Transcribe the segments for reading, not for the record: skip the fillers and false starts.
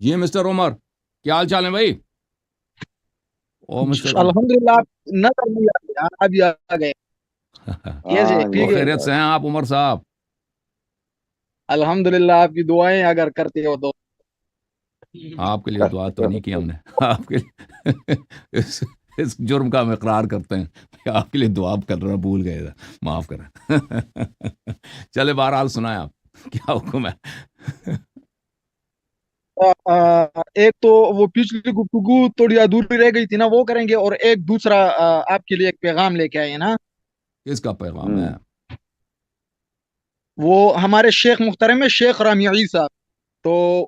جی mister عمر، کیا حال چال ہے بھائی؟ او مسٹر عمر، الحمدللہ آپ نظر نہیں آتے، آپ بھی آ گئے. کیسے ہاں وہ ٹھیک ہے؟ خیریت سے ہیں آپ عمر صاحب؟ الحمدللہ آپ کی دعائیں اگر کرتے ہو تو. آپ کے لیے دعا تو نہیں کی ہم نے، آپ کے لیے اس جرم کا ہم اقرار کرتے ہیں کہ آپ کے لیے دعا کر رہا، بھول گئے تھے، معاف کریں. چلے بہرحال سنائیں آپ، کیا حکم ہے؟ ایک تو وہ پچھلی گفتگو تھوڑی ادھوری رہ گئی تھی نا، وہ کریں گے، اور ایک دوسرا آپ کے لیے ایک پیغام لے کے آئے ہیں نا. کس کا پیغام ہے؟ وہ ہمارے شیخ محترم ہے، شیخ رامی صاحب. تو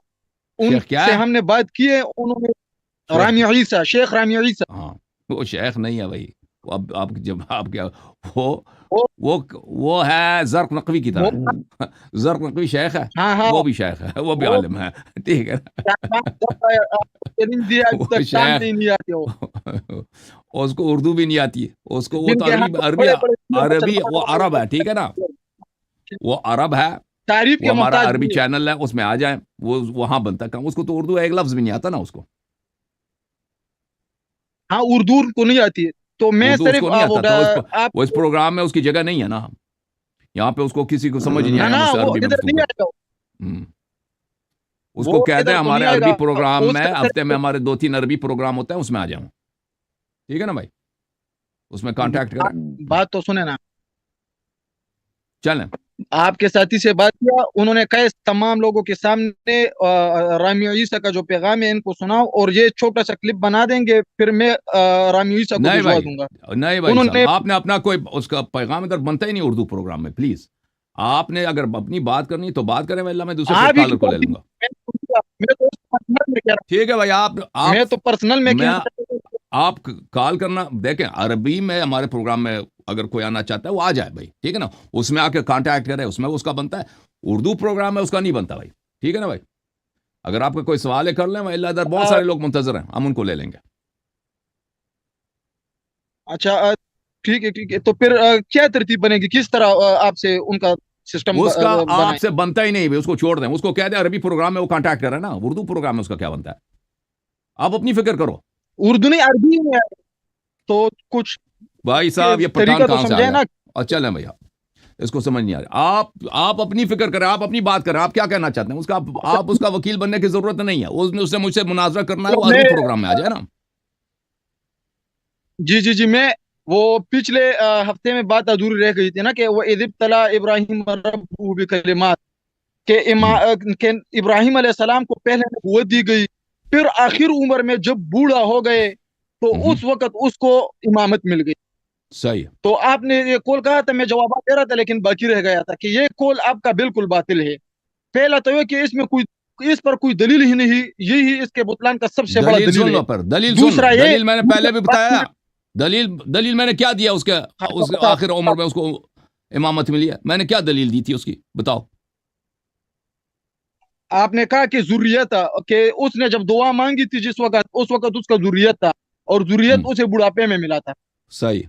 ان شیخ کیا سے ہے؟ ہم نے بات کی ہے، انہوں نے شیخ رامی عیسیٰ، شیخ رامی عیسیٰ. ہاں، وہ شیخ نہیں ہے بھائی. وہ اب آپ جب آپ کیا، وہ وہ وہ وہ ہے زرق نقوی کی وہ طرح. زرق نقوی شیخ ہے، ہاں ہاں وہ بھی شیخ ہے، وہ بھی وہ عالم ہے. ٹھیک ہے کیا نام ہوتا ہے، چیلنج دیا ابھی وہ تک شام شیخ، سے ہی نہیں آتے ہو. اس کو اردو بھی نہیں آتی ہے، اس کو وہ جن تو کے عربی ہاں عربی بڑے بڑے عربی مسلمان وہ عرب ہے، ٹھیک ہے نا، وہ عرب ہے. تعریف وہ کے ہمارا محتاج عربی نہیں ہے. چینل ہے، اس میں آ جائیں، وہ وہاں بنتا ہے. اس کو تو اردو ایک لفظ بھی نہیں آتا نا، اس کو ہاں اردو کو نہیں آتی ہے. تو میں اردو اس صرف کو نہیں آتا، تو آپ وہ اس پروگرام میں اس کی جگہ نہیں ہے نا. یہاں پہ اس کو کسی کو سمجھ نہیں نہ آیا نہ مجھ سے وہ عربی میں ادھر گفتگو نہیں کر. آئے گا. ہم۔ اس وہ کو کہہ دیں ادھر تو ہمارے نہیں آئے عربی گا. پروگرام اس میں کا ہفتے میں ہمارے 2-3 عربی پروگرام ہوتے ہیں، اس میں آ جاؤں. ٹھیک ہے نا بھائی، اس میں کانٹیکٹ کریں. بات تو سنے نا. چلیں. آپ کے ساتھی سے بات کیا، انہوں نے کہا تمام لوگوں کے سامنے رامی عیسیٰ کا جو پیغام ہے ان کو سناؤ، اور یہ چھوٹا سا کلپ بنا دیں گے، پھر میں رامی عیسیٰ کو نہیں بھجوا بھائی، دوں گا. نہیں بھائی انہوں صاحب، نے آپ نے اپنا کوئی اس کا پیغام ادھر بنتا ہی نہیں اردو پروگرام میں. پلیز آپ نے اگر اپنی بات کرنی تو بات کریں، اللہ میں دوسرے آپ ہی کی کالر کو لے بات لوں گا. میں تو پرسنل میں کہہ ٹھیک ہے بھائی، رہا ہوں، آپ میں تو پرسنل میں میں کہنا چاہتا ہوں. آپ کال کرنا دیکھیں. عربی میں ہمارے پروگرام میں اگر کوئی آنا چاہتا ہے وہ آ جائے بھائی، ٹھیک ہے نا، اس میں آ کے کانٹیکٹ کرے، اس میں اس کا بنتا ہے. اردو پروگرام میں اس کا نہیں بنتا بھائی، ٹھیک ہے نا بھائی. اگر آپ کا کوئی سوال ہے کر لیں، اللہ ادھر بہت سارے لوگ منتظر ہیں، ہم ان کو لے لیں گے. اچھا ٹھیک ہے ٹھیک ہے. تو پھر کیا ترتیب بنے گی، کس طرح آپ سے ان کا سسٹم اس کا بنائیں؟ آپ سے بنتا ہی نہیں بھائی، اس کو چھوڑ دیں. اس کو کہہ دیں عربی پروگرام میں وہ کانٹیکٹ کرے نا، اردو پروگرام میں اس کا کیا بنتا ہے. آپ اپنی فکر کرو اردو نہیں عربی میں ہے، تو کچھ بھائی صاحب. یہ پٹھان طریقہ تو کہاں سے آ سمجھائے گیا؟ نا. اور چلیں بھیا، اس کو سمجھ نہیں آ رہا. آپ اپنی فکر کریں، آپ اپنی بات کریں، آپ کیا کہنا چاہتے ہیں. اس کا آپ اس کا وکیل بننے کی ضرورت نہیں ہے. اس سے مجھ سے مناظرہ کرنا ہے، وہ میں عربی پروگرام میں آ جائے نا. جی میں وہ پچھلے ہفتے میں بات ادھوری رہ گئی تھی نا، کہ وہ اذ ابتلی ابراہیم ربہ بکلمات، کہ ابراہیم علیہ السلام کو پہلے نبوت دی گئی، پھر آخر عمر میں جب بوڑھا ہو گئے تو اس وقت اس کو امامت مل گئی. صحیح. تو آپ نے یہ کول کہا تھا، میں جوابات دے رہا تھا لیکن باقی رہ گیا تھا، کہ یہ کول آپ کا بالکل باطل ہے. پہلا تو یہ کہ اس پر کوئی دلیل ہی نہیں، یہی اس کے بطلان کا سب سے بڑا دلیل دلیل سن ہے. لو، پر دلیل سن لو. دوسرا یہ دلیل میں نے پہلے بھی بتایا. دلیل میں نے کیا دیا اس کے آخر عمر میں اس کو امامت ملی ہے. میں نے کیا دلیل دی تھی اس کی، بتاؤ. آپ نے کہا کہ ذریت تھا، کہ اس نے جب دعا مانگی تھی جس وقت، اس وقت اس کا ذریت تھا، اور ذریت اسے بڑھاپے میں ملا تھا. صحیح.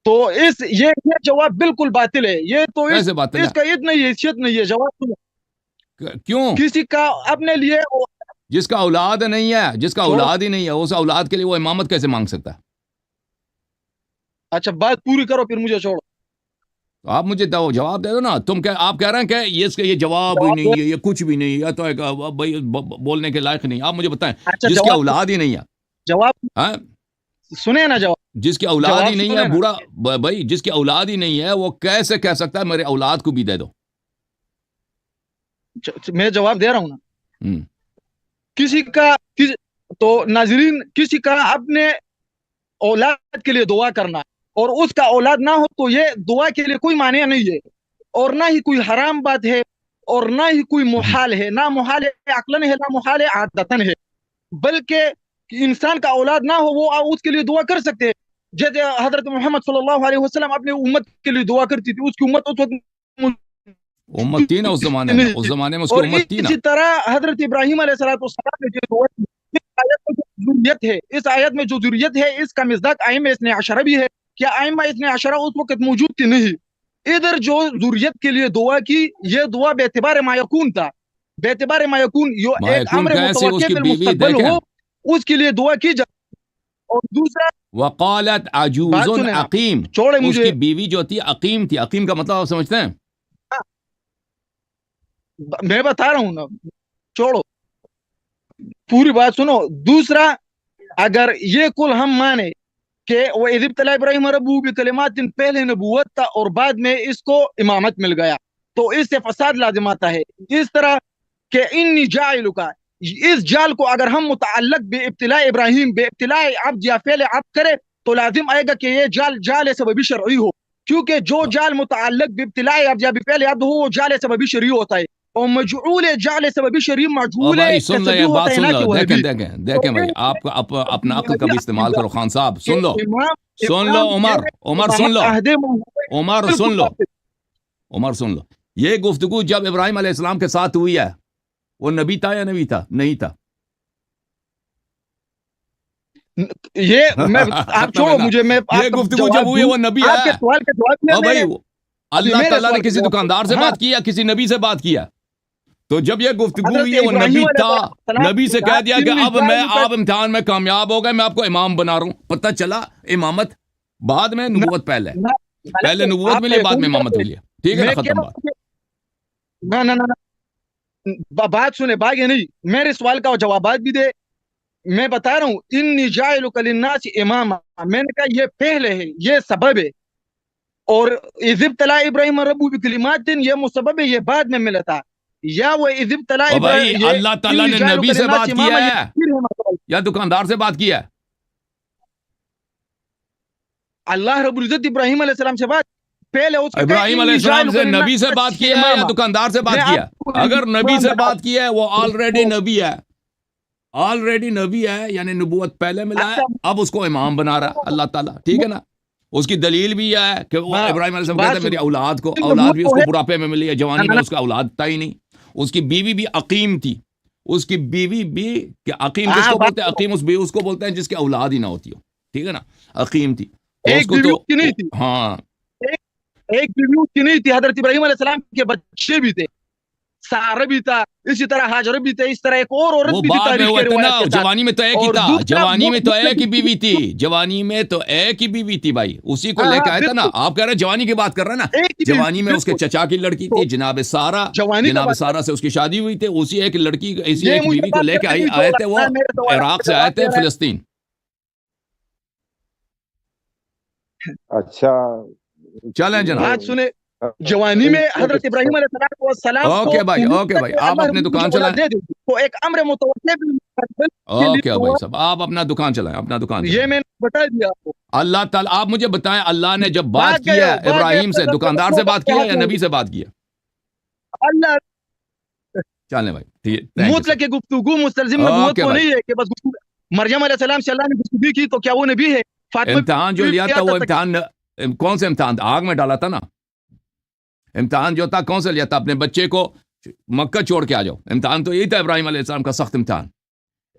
تو یہ جواب بالکل باطل ہے. یہ تو کیسے باطل ہے؟ اس کا اتنا حیثیت نہیں ہے. جواب کیوں؟ کسی کا اپنے لیے جس کا اولاد نہیں ہے، جس کا چھوڑو. اولاد ہی نہیں ہے، اس اولاد کے لیے وہ امامت کیسے مانگ سکتا ہے؟ اچھا بات پوری کرو پھر مجھے چھوڑو. آپ مجھے جواب دے دو نا. آپ کہہ رہے ہیں کہ یہ جواب ہی نہیں ہے، یہ کچھ بھی نہیں ہے، تو بھائی بولنے کے لائق نہیں. آپ مجھے بتائیں، اچھا جس کی اولاد ہی نہیں ہے، جواب سنے نا. جس کی اولاد ہی نہیں ہے سنے نا. بوڑھا بھائی، جس کی اولاد ہی نہیں ہے وہ کیسے کہہ سکتا ہے میرے اولاد کو بھی دے دو؟ میں جواب دے رہا ہوں نا. ہم۔ تو ناظرین، کسی کا اپنے اولاد کے لیے دعا کرنا اور اس کا اولاد نہ ہو تو یہ دعا کے لیے کوئی معنی نہیں ہے، اور نہ ہی کوئی حرام بات ہے، اور نہ ہی کوئی محال ہے. نہ محال ہے عقلاً ہے، نہ محال ہے عادتاً ہے. بلکہ انسان کا اولاد نہ ہو وہ اس کے لیے دعا کر سکتے ہیں. جیسے حضرت محمد صلی اللہ علیہ وسلم اپنے امت کے لیے دعا کرتی تھی. اس کی امت اس وقت امت تھی نا اس زمانے میں، اس زمانے میں اس کی اور امت تھی نا. اسی طرح حضرت ابراہیم علیہ السلام نے جو دعا کی، اس آیت میں جو ذریت ہے، اس کا مصداق ائمہ اثنی عشرہ بھی ہے. کیا ائمہ اثنی عشرہ اس وقت موجود تھی؟ نہیں. ادھر جو ذریت کے لیے دعا کی، یہ دعا بے اعتبار ما یکون تھا. बेतबार मायकून यो मायकून एक अम्र कैसे मुतवक्किल उसकी फिल बीवी मुस्तकबिल देखें, हो, उसके लिए दुआ की जाए। और दूसरा वकालत बात अजूजुन सुने आप, अकीम, छोड़े मुझे, उसकी बीवी जो थी अकीम थी। अकीम का मतलब आप समझते हैं? मैं बता रहा हूं ना, छोड़ो, पूरी बात सुनो। दूसरा, अगर ये कुल हम माने कि वो इज़ इब्तला इब्राहीम रब्बुहु बिकलिमातिन, पहले नबूवत था और बाद में इसको इमामत मिल गया, तो इससे फसाद लाजिम आता है। इस तरह के इन्नी जाइलुका, इस जाल को अगर हम मुतअल्लक बिइब्तिला इब्राहीम बिइब्तिला अब्द या फेल अब्द करे, तो लाजिम आएगा कि ये जाल जाल सबबी शरई हो, क्योंकि जो जाल मुतअल्लक बिइब्तिला अब्द या बिफेल अब्द हो, वो जाल सबबी शरई होता है, और मजऊल जाल सबबी शरई और मजऊल भाई सुन लो, कसबी एक बात होता है, सुन ना लो, कि वह देखें भी। देखें तो देखें भाई, ये आप अपना अक्ल का भी इस्तेमाल बुनियादी करो खान साहब। कि सुन लो, इमाम सुन लो, इमाम उमर उमर सुन लो, अहदे मोहब्बत उमर बिल्कुल सुन लो, वाजिब। उमर सुन लो। ये गुफ्तगू जब इब्राहिम अलैहिस्सलाम के साथ हुई है, वो नबी था या नबी था? नहीं था। ये मैं आप खत्म है छोड़ो ना। मुझे, मैं ये आपका गुफ्तगू जब जवाब हुई है, दूं। वो नबी आपके है। सवाल का जवाब दिया और भाई मैंने, अभी अल्लाह मेरे ताला ने सवाल का किसी जवाब दुकानदार से हाँ, बात की या किसी नबी से बात किया? तो जब ये गुफ्तगू हजरत हुई है, वो इब्राहिम नबी था, अलैहिस्सलाम नबी से ने कह कहा, दिया कि "इन्नी अब मैं जाइलुका", आप इम्तिहान में कामयाब हो गए, मैं आपको इमाम बना रहा हूं। पता चला इमामत बाद में, ना नबूवत पहले। ना पहले नबूवत आप मिली, बाद यकीन में इमामत करते, मिली। ठीक है ना, मैं कह खत्म रहा बात। हूं कि ना ना ना ना, बात सुने, बागे नहीं, मेरे सवाल का जवाब भी दे। मैं बता रहा हूँ, इन्नी जाइलुका लिन्नास इमामा, मैंने कहा ये पहले है, ये सबब है, और इज़िब्तला इब्राहिम रब्बु बिकलिमातिन, ये मुसबब है, ये बाद में मिला था। या वो इज़िब्तला और भाई ये अल्लाह ताला इन्नी ने जाइलुका नबी से लिन्नास बात इमामा, किया ये है फिर है मतलब। या दुकानदार से बात किया है? अल्लाह रब्बुल इज्जत इब्राहिम अलैहिस्सलाम से बात, पहले उसके कहा इब्राहिम इन्नी अलैहिस्सलाम जाइलुका से नबी से लिन्नास बात किया है या इमामा। दुकानदार से मैं बात किया? आपको अगर नबी इमाम से बता बात किया है, वो ऑलरेडी नबी है, ऑलरेडी नबी है, यानी नबूवत पहले मिला है, अच्छा, अब उसको इमाम बना रहा है अल्लाह ताला। ठीक है ना। उसकी दलील भी यह है कि वो हाँ, इब्राहिम अलैहिस्सलाम बात कहते हैं मेरी सुनो, औलाद भी वो उसको है बुढ़ापे में मिली है, जवानी ना में ना उसका औलाद था ही नहीं। उसकी बीवी भी अकीम थी, उसकी बीवी भी, कि अकीम हाँ, किसको बात बोलते हैं? सुनो, अकीम उस बीवी उसको बोलते हैं जिसकी औलाद ही ना होती हो। ठीक है ना, अकीम थी तो एक उसको बीवी तो उसकी नहीं थी, हाँ। एक एक बीवी उसकी नहीं थी, हजरत इब्राहिम अलैहिस्सलाम के बच्चे भी थे, सारा भी था, इसी तरह हाजर भी थे, इस तरह एक और औरत वो भी थी बाद में तारीख हुआ के था ना, रिवायत के साथ। जवानी में तो एक ही और था, दूसरा जवानी में तो एक ही वो बीवी थी, जवानी में तो एक ही बीवी थी भाई, उसी को हाँ लेकर हाँ आया था ना। बिल्कुल, आप कह रहे हैं जवानी की बात कर रहे हैं ना, एक ही जवानी बीवी, में उसके बिल्कुल। चचा की लड़की तो थी जनाब सारा, जवानी का जनाब बात सारा से उसकी शादी हुई थी, उसी एक लड़की, इसी ये एक मुझे बीवी को बात लेकर करने आए दीजिए, थे वो, मेरे सवाल इराक का से आए जवाब थे दे रहा फिलिस्तीन। है। अच्छा, चलें जनाब। बात सुने, जवानी में हजरत इब्राहिम अलैहिस्सलाम को ओके भाई, उम्मीद ओके था भाई, कि आप अल्लाह अपनी रब्बुल दुकान इज्जत औलाद चलाएं। दे देगी, तो एक अम्र मुतवक्किल के लिए ओके भाई साहब, आप अपना दुकान चलाएं, अपना दुकान ये चलाएं। मैंने बता दिया आपको। अल्लाह ताला, आप मुझे बताएं, अल्लाह ने जब बात भाग की गए है हो, भाग गए इब्राहिम से, हो, दुकानदार से बात की है या हाथ नबी से बात की है? अल्लाह चलें भाई, ठीक, थैंक यू मुतलक सर। गुफ्तगू मुस्तलजिम नबूवत ओके को भाई। नहीं है कि बस मरियम अलैहिस्सलाम से अल्लाह ने गुफ्तगू की तो क्या वो नबी है? फातिमा इम्तिहान जो बीवी लिया क्या था वो था? इम्तिहान कौन सा इम्तिहान था? आग में डाला था ना। इम्तिहान जो था कौन सा लिया था? अपने बच्चे को मक्का छोड़ के आ जाओ। इम्तिहान तो यही था इब्राहिम अलैहिस्सलाम का, सख्त इम्तिहान।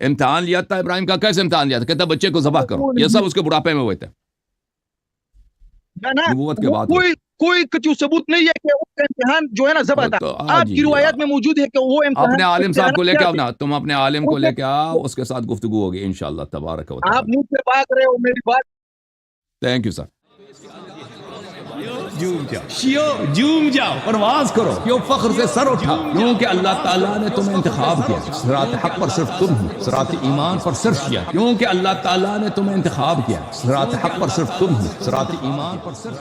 इम्तिहान लिया था इब्राहिम का, कैसे इम्तिहान लिया था? कहता बच्चे को ज़बह करो। ये सब उसके बुढ़ापे में हुए थे, ना नबूवत के वो बाद हुए। कोई कुछ सबूत नहीं है कि उसका इम्तिहान जो है ना ज़बह था। तो हाँ आपकी जी, रिवायत में मौजूद है कि वो इम्तिहान अपने आलिम साहब को लेके क्या आओ थे? ना, तुम अपने आलिम को उसे- लेके आओ, उसके साथ गुफ्तगू होगी इंशाअल्लाह तबारक व आप तआला। मुझसे भाग रहे हो मेरी बात। Thank you sir. जूम जाओ, परवाज करो, क्यों फख्र से सर उठा, क्योंकि अल्लाह ताला ने तुम्हें इंतखाब किया। सिरात हक पर सिर्फ तुम हो, सिरात ईमान पर सिर्फ किया, क्योंकि अल्लाह ताला ने तुम्हें इंतखाब किया। सिरात हक पर सिर्फ तुम हो, सिरात ईमान पर सिर्फ